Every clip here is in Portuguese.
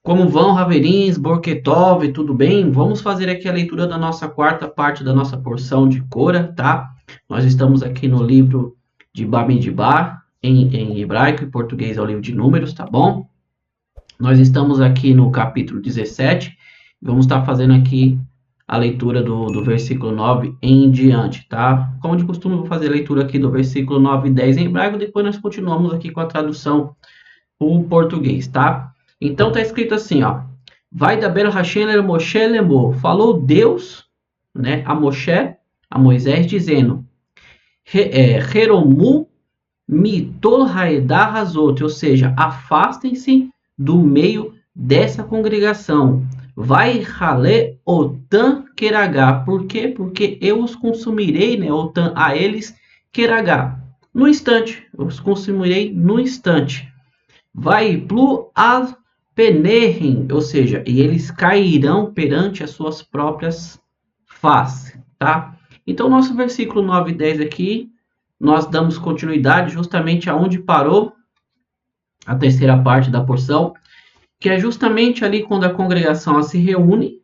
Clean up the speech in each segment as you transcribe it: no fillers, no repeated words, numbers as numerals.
Como vão, Raverins, Borketov, tudo bem? Vamos fazer aqui a leitura da nossa quarta parte da nossa porção de Cora, tá? Nós estamos aqui no livro de Bamidbar, em hebraico e português é o livro de Números, tá bom? Nós estamos aqui no capítulo 17, vamos estar fazendo aqui a leitura do versículo 9 em diante, tá? Como de costume, eu vou fazer a leitura aqui do versículo 9 e 10 em hebraico, depois nós continuamos aqui com a tradução o português, tá? Então tá escrito assim, ó. Vai da Ber Hashem el Moshe lemor. Falou Deus, né, a Moshe, a Moisés, dizendo: Heromu mitol haedah hazot, ou seja, afastem-se do meio dessa congregação. Vai rale otan queragá. Por quê? Porque eu os consumirei, né, otan a eles queragá. No instante, eu os consumirei no instante. Vai plu al penerrim, ou seja, e eles cairão perante as suas próprias faces, tá? Então, nosso versículo 9 e 10 aqui, nós damos continuidade justamente aonde parou a terceira parte da porção, que é justamente ali quando a congregação se reúne,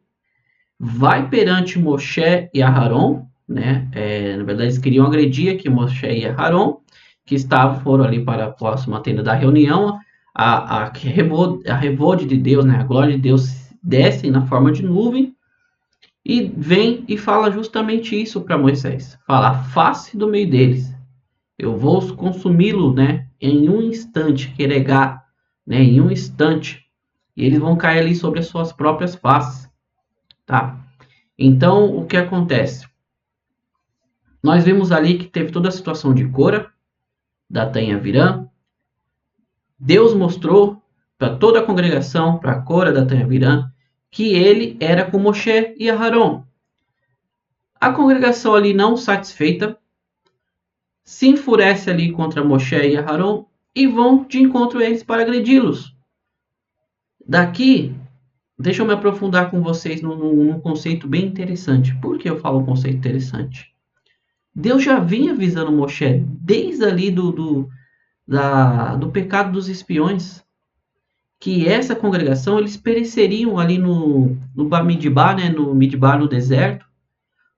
vai perante Moshe e Aharon, né? Na verdade, eles queriam agredir aqui Moshe e Aharon, que foram ali para a próxima tenda da reunião. A revolde de Deus, né? A glória de Deus desce na forma de nuvem e vem e fala justamente isso para Moisés. Fala, face do meio deles. Eu vou consumi-lo, né? Em um instante, queregar, né? Em um instante. E eles vão cair ali sobre as suas próprias faces, tá? Então, o que acontece? Nós vimos ali que teve toda a situação de Cora, Datã e Avirã. Deus mostrou para toda a congregação, para Cora, Datã e Avirã, que ele era com Moshe e Aharon. A congregação ali não satisfeita, se enfurece ali contra Moshe e Aharon e vão de encontro a eles para agredi-los. Daqui, deixa eu me aprofundar com vocês num conceito bem interessante. Por que eu falo um conceito interessante? Deus já vinha avisando Moshe desde ali do pecado dos espiões, que essa congregação eles pereceriam ali no Bamidbar, né, no Midbar, no deserto,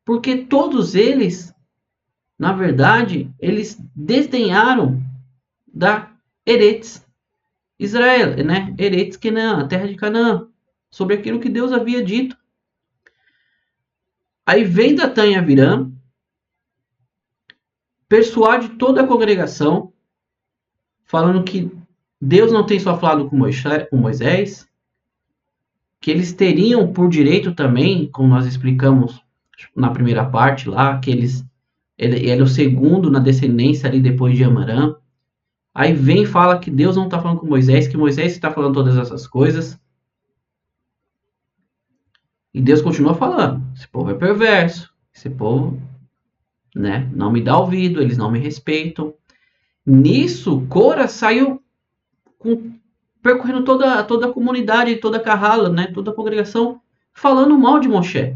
porque todos eles, na verdade, eles desdenharam da Eretz Israel, né, Eretz Canaã, a terra de Canaã, sobre aquilo que Deus havia dito. Aí vem Datã e Avirã, persuade toda a congregação, falando que Deus não tem só falado com Moisés, que eles teriam por direito também, como nós explicamos na primeira parte lá, que ele é o segundo na descendência ali depois de Amarã. Aí vem e fala que Deus não está falando com Moisés, que Moisés está falando todas essas coisas. E Deus continua falando, esse povo é perverso, esse povo, né, não me dá ouvido, eles não me respeitam. Nisso, Cora saiu percorrendo toda a comunidade, toda a Carrala, né, toda a congregação, falando mal de Moshe.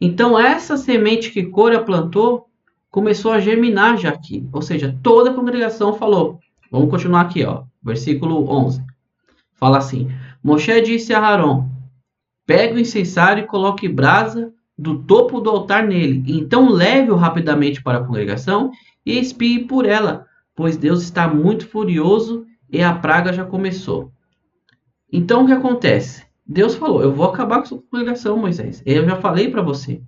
Então, essa semente que Cora plantou começou a germinar já aqui. Ou seja, toda a congregação falou. Vamos continuar aqui, ó, versículo 11. Fala assim: Moshe disse a Aharon: pegue o incensário e coloque brasa do topo do altar nele. Então leve-o rapidamente para a congregação e espie por ela, pois Deus está muito furioso e a praga já começou. Então o que acontece? Deus falou: eu vou acabar com a sua congregação, Moisés. Eu já falei para você.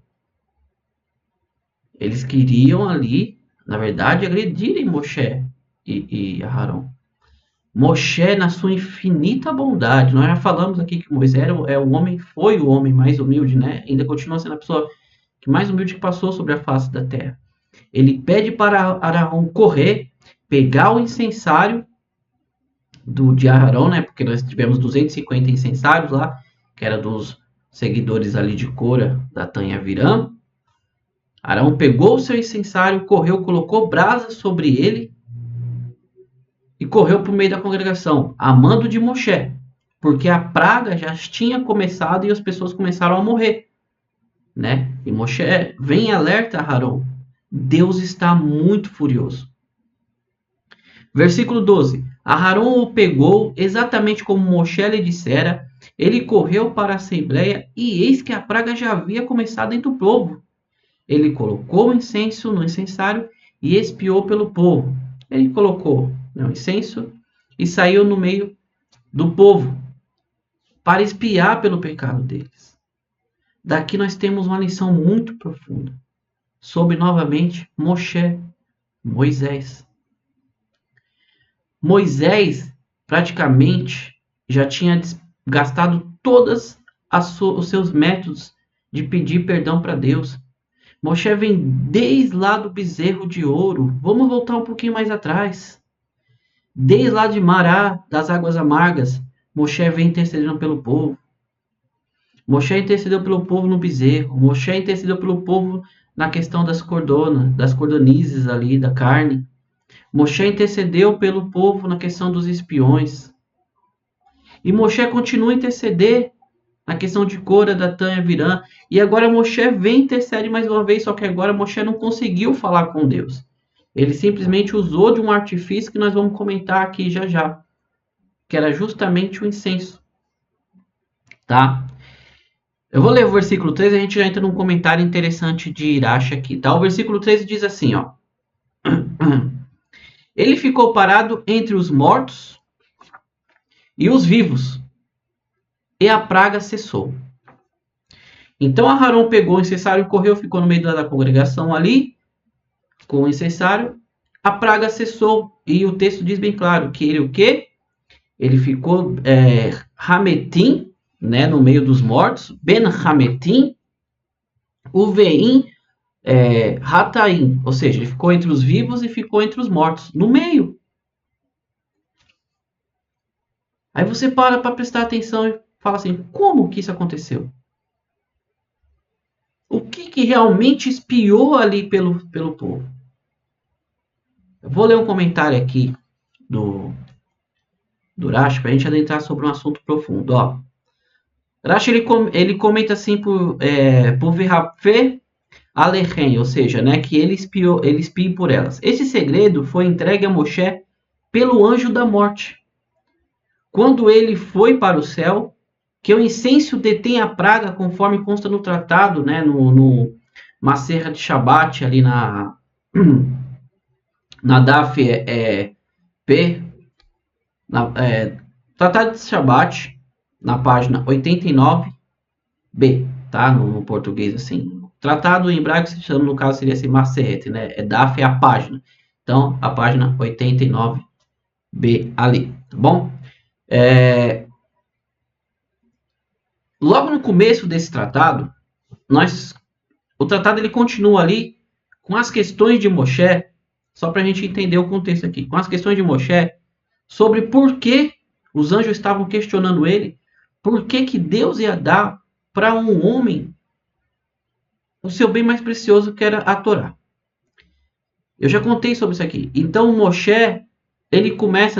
Eles queriam ali, na verdade, agredirem Moshe e Aharon. Moshe, na sua infinita bondade, nós já falamos aqui que Moisés foi o homem mais humilde, né? Ainda continua sendo a pessoa que mais humilde que passou sobre a face da terra. Ele pede para Aharon correr, pegar o incensário de Aharon, né? Porque nós tivemos 250 incensários lá, que era dos seguidores ali de Cora, Datã e Avirã. Arão pegou o seu incensário, correu, colocou brasa sobre ele e correu para o meio da congregação, a mando de Moshe, porque a praga já tinha começado e as pessoas começaram a morrer, né? E Moshe vem e alerta Arão: Deus está muito furioso. Versículo 12. Aharon o pegou exatamente como Moshe lhe dissera. Ele correu para a assembleia e eis que a praga já havia começado entre o povo. Ele colocou o incenso no incensário e espiou pelo povo. Ele colocou o incenso e saiu no meio do povo para espiar pelo pecado deles. Daqui nós temos uma lição muito profunda sobre novamente Moisés. Moisés praticamente já tinha gastado todos os seus métodos de pedir perdão para Deus. Moshe vem desde lá do bezerro de ouro. Vamos voltar um pouquinho mais atrás. Desde lá de Mará, das águas amargas, Moshe vem intercedendo pelo povo. Moshe intercedeu pelo povo no bezerro. Moshe intercedeu pelo povo na questão das cordonizes ali, da carne. Moshe intercedeu pelo povo na questão dos espiões. E Moshe continua a interceder na questão de Cora, Datã e Avirã. E agora Moshe vem e intercede mais uma vez, só que agora Moshe não conseguiu falar com Deus. Ele simplesmente usou de um artifício que nós vamos comentar aqui já já, que era justamente o incenso. Tá? Eu vou ler o versículo 13 e a gente já entra num comentário interessante de Irache aqui. Tá? O versículo 13 diz assim, ó. Ele ficou parado entre os mortos e os vivos, e a praga cessou. Então Aharon pegou o incensário e correu, ficou no meio da congregação ali, com o incensário. A praga cessou, e o texto diz bem claro que ele o quê? Ele ficou Hametim, né, no meio dos mortos, Ben Hametim, Uveim, Hataim, ou seja, ele ficou entre os vivos e ficou entre os mortos, no meio. Aí você para prestar atenção e fala assim, como que isso aconteceu? O que realmente espiou ali pelo povo? Eu vou ler um comentário aqui do Rashi para a gente adentrar sobre um assunto profundo. Ó. Rashi ele comenta assim por Verrafé Alechem, ou seja, né, que ele espia por elas. Esse segredo foi entregue a Moshe pelo anjo da morte. Quando ele foi para o céu, que o incenso detém a praga, conforme consta no tratado, né, no Maserha de Shabat, ali na Daf P, Tratado de Shabat, na página 89b, tá, no português assim. Tratado em hebraico, se chama, no caso, seria assim, Maseret, né, Daf é a página. Então, a página 89b ali, tá bom? Logo no começo desse tratado, o tratado ele continua ali com as questões de Moshe, só para a gente entender o contexto aqui, com as questões de Moshe sobre por que os anjos estavam questionando ele, por que Deus ia dar para um homem o seu bem mais precioso, que era a Torá. Eu já contei sobre isso aqui. Então Moshe,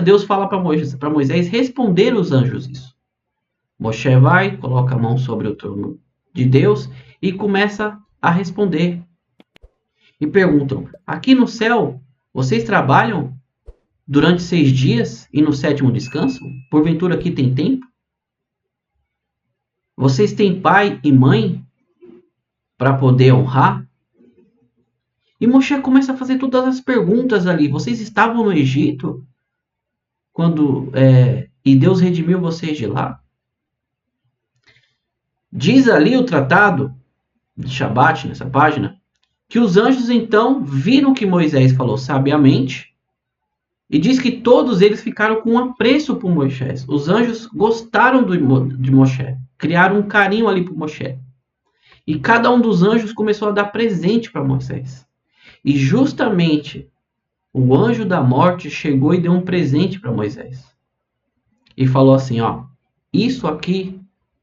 Deus fala para Moisés responder os anjos isso. Moshe vai, coloca a mão sobre o trono de Deus e começa a responder. E perguntam, aqui no céu, vocês trabalham durante 6 dias e no 7º descansam? Porventura aqui tem tempo? Vocês têm pai e mãe para poder honrar? E Moshe começa a fazer todas as perguntas ali. Vocês estavam no Egito? E Deus redimiu vocês de lá? Diz ali o tratado de Shabat, nessa página, que os anjos então viram que Moisés falou sabiamente, e diz que todos eles ficaram com apreço por Moisés. Os anjos gostaram de Moshe, criaram um carinho ali por Moshe. E cada um dos anjos começou a dar presente para Moisés. E justamente o anjo da morte chegou e deu um presente para Moisés. E falou assim, ó, isso aqui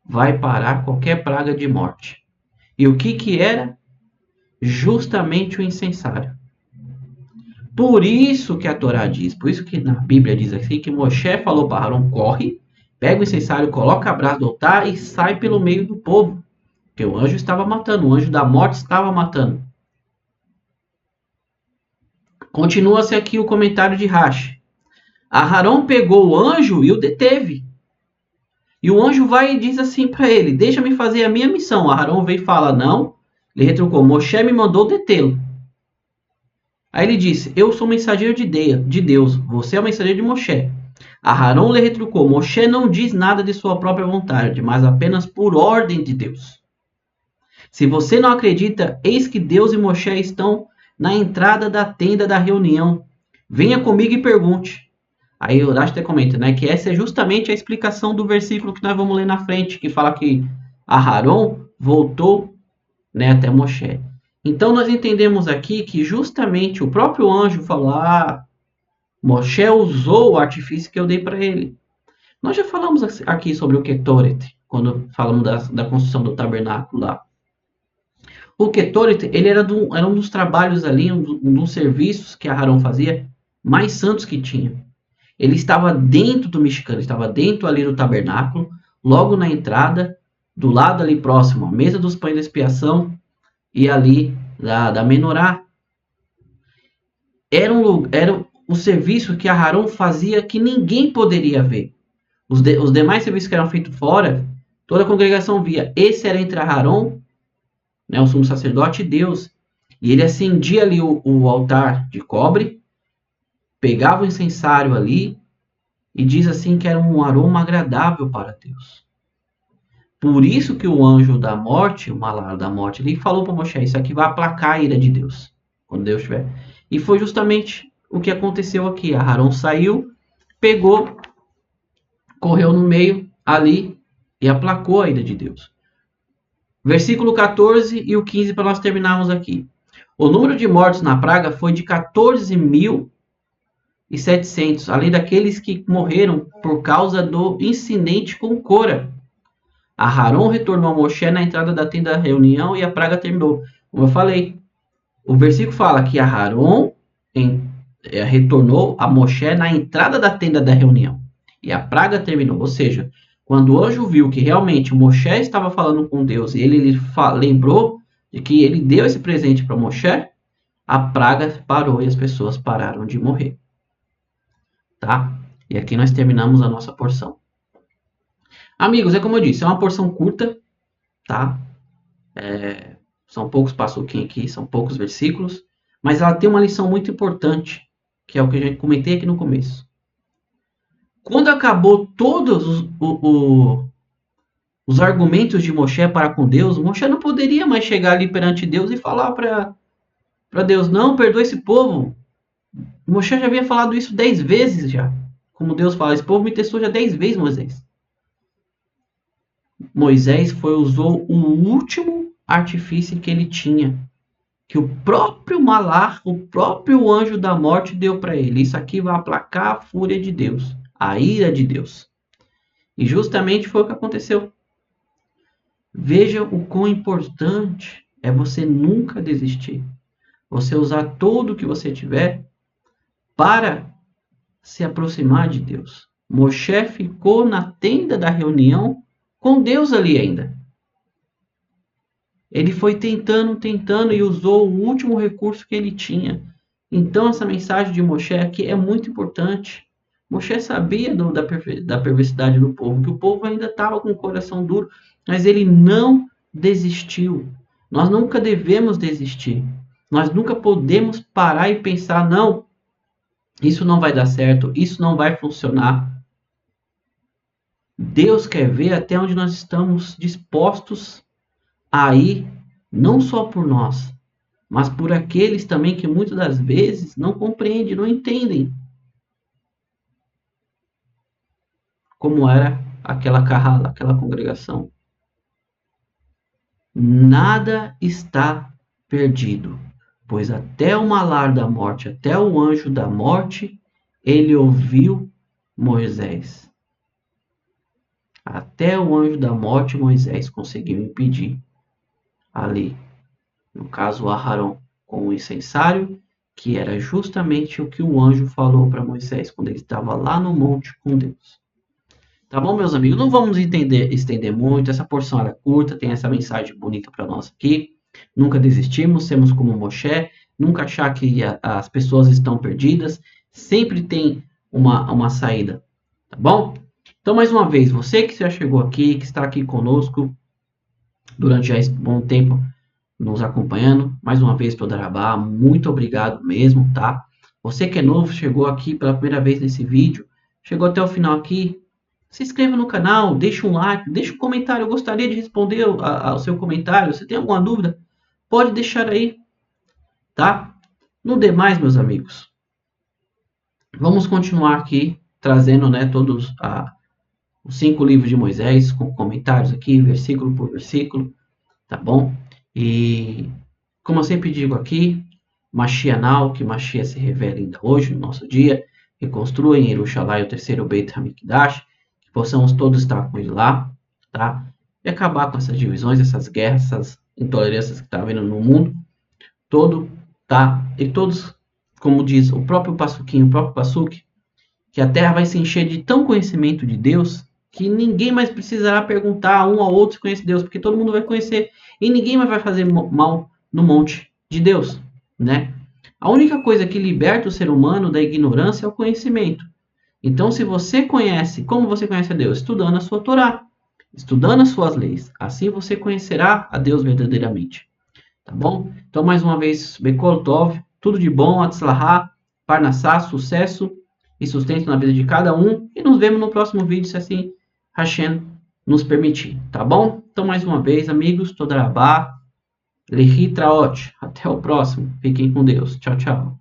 vai parar qualquer praga de morte. E o que era? Justamente o incensário. Por isso que a Torá diz, por isso que na Bíblia diz assim, que Moshe falou para Arão, corre, pega o incensário, coloca a brasa do altar e sai pelo meio do povo. Porque o anjo estava matando, o anjo da morte estava matando. Continua-se aqui o comentário de Rashi. Aharon pegou o anjo e o deteve. E o anjo vai e diz assim para ele: deixa-me fazer a minha missão. Aharon veio e fala: não. Ele retrucou: Moshe me mandou detê-lo. Aí ele disse: eu sou mensageiro de Deus, você é o mensageiro de Moshe. Aharon lhe retrucou: Moshe não diz nada de sua própria vontade, mas apenas por ordem de Deus. Se você não acredita, eis que Deus e Moshe estão na entrada da tenda da reunião. Venha comigo e pergunte. Aí o Urash até comenta, né, que essa é justamente a explicação do versículo que nós vamos ler na frente, que fala que Aharon voltou, né, até Moshe. Então nós entendemos aqui que justamente o próprio anjo falou: Moshe usou o artifício que eu dei para ele. Nós já falamos aqui sobre o Ketoret, quando falamos da construção do tabernáculo lá. O Ketoret, ele era um dos trabalhos ali, um dos serviços que Aharon fazia mais santos que tinha. Ele estava dentro do Mishkan, estava dentro ali do tabernáculo, logo na entrada, do lado ali próximo, a mesa dos pães da expiação e ali da menorá. Era um serviço que Aharon fazia que ninguém poderia ver. Os demais serviços que eram feitos fora, toda a congregação via. Esse era entre Aharon, né, o sumo sacerdote, e Deus. E ele acendia ali o altar de cobre, pegava o incensário ali, e diz assim que era um aroma agradável para Deus. Por isso que o anjo da morte, o malar da morte, ele falou para Moshe: isso aqui vai aplacar a ira de Deus, quando Deus estiver. E foi justamente o que aconteceu aqui. Aharon saiu, pegou, correu no meio ali e aplacou a ira de Deus. Versículo 14 e o 15 para nós terminarmos aqui. O número de mortos na praga foi de 14.700, além daqueles que morreram por causa do incidente com Cora. Aharon retornou a Moshe na entrada da tenda da reunião e a praga terminou. Como eu falei, o versículo fala que Aharon retornou a Moshe na entrada da tenda da reunião e a praga terminou. Ou seja, quando o anjo viu que realmente Moshe estava falando com Deus e ele lembrou de que ele deu esse presente para Moshe, a praga parou e as pessoas pararam de morrer. Tá? E aqui nós terminamos a nossa porção. Amigos, é como eu disse, é uma porção curta, tá? São poucos passuquinhos aqui, são poucos versículos, mas ela tem uma lição muito importante, que é o que a gente comentei aqui no começo. Quando acabou todos os argumentos de Moshe para com Deus, Moshe não poderia mais chegar ali perante Deus e falar para Deus: não, perdoa esse povo. Moshe já havia falado isso 10 vezes já. Como Deus fala: esse povo me testou já 10 vezes, Moisés. Moisés usou o último artifício que ele tinha, que o próprio Malach, o próprio anjo da morte deu para ele. Isso aqui vai aplacar a fúria de Deus, a ira de Deus. E justamente foi o que aconteceu. Veja o quão importante é você nunca desistir. Você usar tudo o que você tiver para se aproximar de Deus. Moshe ficou na tenda da reunião com Deus ali ainda. Ele foi tentando e usou o último recurso que ele tinha. Então essa mensagem de Moshe aqui é muito importante. Moshe sabia da perversidade do povo, que o povo ainda estava com o coração duro, mas ele não desistiu. Nós nunca devemos desistir. Nós nunca podemos parar e pensar: não, isso não vai dar certo, isso não vai funcionar. Deus quer ver até onde nós estamos dispostos a ir, não só por nós, mas por aqueles também que muitas das vezes não compreendem, não entendem como era aquela carrala, aquela congregação. Nada está perdido, pois até o malar da morte, até o anjo da morte, ele ouviu Moisés. Até o anjo da morte, Moisés conseguiu impedir ali, no caso Aharon, com o incensário, que era justamente o que o anjo falou para Moisés quando ele estava lá no monte com Deus. Tá bom, meus amigos? Não vamos estender muito, essa porção era curta, tem essa mensagem bonita para nós aqui. Nunca desistimos, sermos como Moshe, nunca achar que as pessoas estão perdidas, sempre tem uma saída, tá bom? Então, mais uma vez, você que já chegou aqui, que está aqui conosco durante já esse bom tempo nos acompanhando, mais uma vez, Todarabá, muito obrigado mesmo, tá? Você que é novo, chegou aqui pela primeira vez nesse vídeo, chegou até o final aqui, se inscreva no canal, deixa um like, deixa um comentário, eu gostaria de responder ao seu comentário, se tem alguma dúvida, pode deixar aí, tá? No demais, meus amigos, vamos continuar aqui trazendo, né, todos os 5 livros de Moisés, com comentários aqui, versículo por versículo, tá bom? E, como eu sempre digo aqui, Mashiach Now, que Mashiach se revela ainda hoje, no nosso dia, reconstrua em Yerushalayim o terceiro Beit HaMikdash, que possamos todos estar com ele lá, tá? E acabar com essas divisões, essas guerras, essas intolerâncias que está havendo no mundo todo, tá? E todos, como diz o próprio Passuquinho, o próprio Passuque, que a terra vai se encher de tão conhecimento de Deus que ninguém mais precisará perguntar um ao outro se conhece Deus, porque todo mundo vai conhecer e ninguém mais vai fazer mal no monte de Deus, né? A única coisa que liberta o ser humano da ignorância é o conhecimento. Então, se você conhece, como você conhece a Deus? Estudando a sua Torá, estudando as suas leis. Assim você conhecerá a Deus verdadeiramente. Tá bom? Então, mais uma vez, Bekol Tov, tudo de bom, Atzlahá, Parnassá, sucesso e sustento na vida de cada um. E nos vemos no próximo vídeo, se assim Hashem nos permitir. Tá bom? Então, mais uma vez, amigos, Todarabá, Lehi Traot. Até o próximo. Fiquem com Deus. Tchau, tchau.